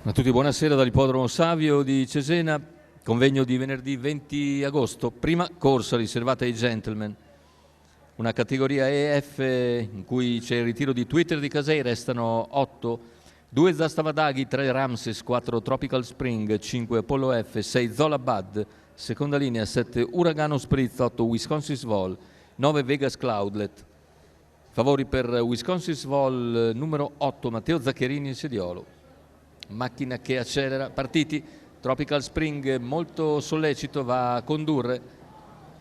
A tutti buonasera dall'Ippodromo Savio di Cesena, convegno di venerdì 20 agosto, prima corsa riservata ai gentleman, una categoria EF in cui c'è il ritiro di Twitter di Casei, restano 8, 2 Zastavadaghi, 3 Ramses, 4 Tropical Spring, 5 Apollo F, 6 Zola Bud, seconda linea 7 Uragano Spritz, 8 Wisconsin Svol, 9 Vegas Cloudlet. Favori per Wisconsin Svol numero 8 Matteo Zaccherini in sediolo. Macchina che accelera, partiti, Tropical Spring molto sollecito, va a condurre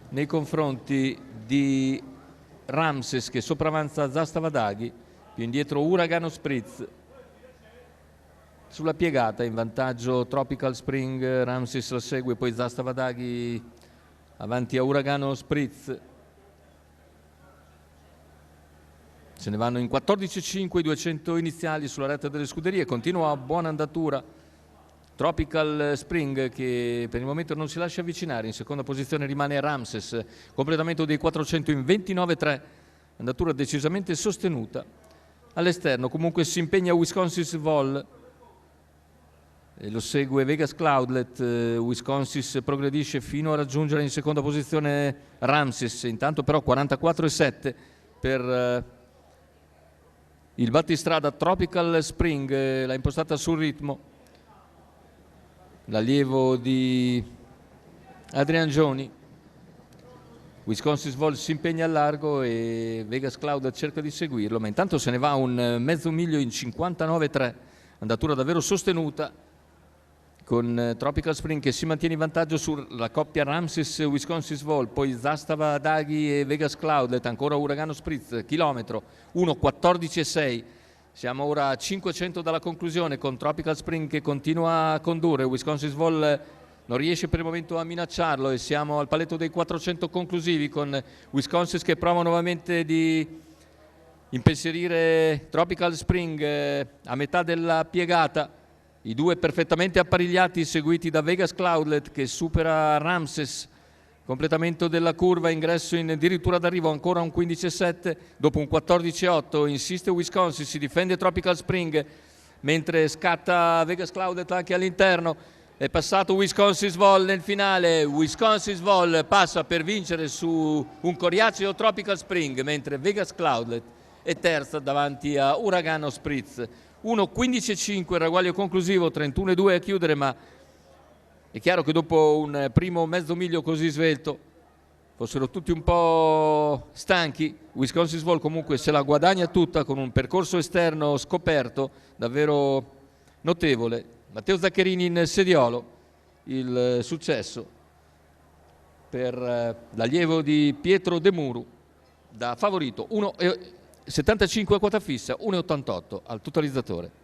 nei confronti di Ramses che sopravanza Zastavadaghi, più indietro Uragano Spritz. Sulla piegata in vantaggio Tropical Spring, Ramses la segue, poi Zastavadaghi avanti a Uragano Spritz. Se ne vanno in 14,5 i 200 iniziali sulla retta delle scuderie, continua a buona andatura Tropical Spring che per il momento non si lascia avvicinare, in seconda posizione rimane Ramses, completamento dei 400 in 29,3, andatura decisamente sostenuta. All'esterno comunque si impegna Wisconsin Svol e lo segue Vegas Cloudlet. Wisconsin progredisce fino a raggiungere in seconda posizione Ramses, intanto però 44,7 per il battistrada Tropical Spring, l'ha impostata sul ritmo, l'allievo di Adrian Gioni. Wisconsin Svol si impegna a largo e Vegas Cloud cerca di seguirlo, ma intanto se ne va un mezzo miglio in 59,3, andatura davvero sostenuta con Tropical Spring che si mantiene in vantaggio sulla coppia Ramses-Wisconsin Svol, poi Zastavadaghi e Vegas Cloudlet, ancora Uragano Spritz, chilometro 1:14,6. Siamo ora a 500 dalla conclusione con Tropical Spring che continua a condurre, Wisconsin Svol non riesce per il momento a minacciarlo e siamo al paletto dei 400 conclusivi con Wisconsin che prova nuovamente di impensierire Tropical Spring a metà della piegata. I due perfettamente apparigliati seguiti da Vegas Cloudlet che supera Ramses, completamento della curva, ingresso in addirittura d'arrivo, ancora un 15,7, dopo un 14,8 insiste Wisconsin, si difende Tropical Spring mentre scatta Vegas Cloudlet anche all'interno. È passato Wisconsin Svol nel finale, Wisconsin Svol passa per vincere su un coriaceo Tropical Spring mentre Vegas Cloudlet è terza davanti a Uragano Spritz. 1:15,5 ragguaglio conclusivo, 31,2 a chiudere, ma è chiaro che dopo un primo mezzo miglio così svelto fossero tutti un po' stanchi. Wisconsin Svol comunque se la guadagna tutta con un percorso esterno scoperto davvero notevole. Matteo Zaccherini in sediolo, il successo per l'allievo di Pietro De Muru da favorito 1,75 a quota fissa, 1,88 al totalizzatore.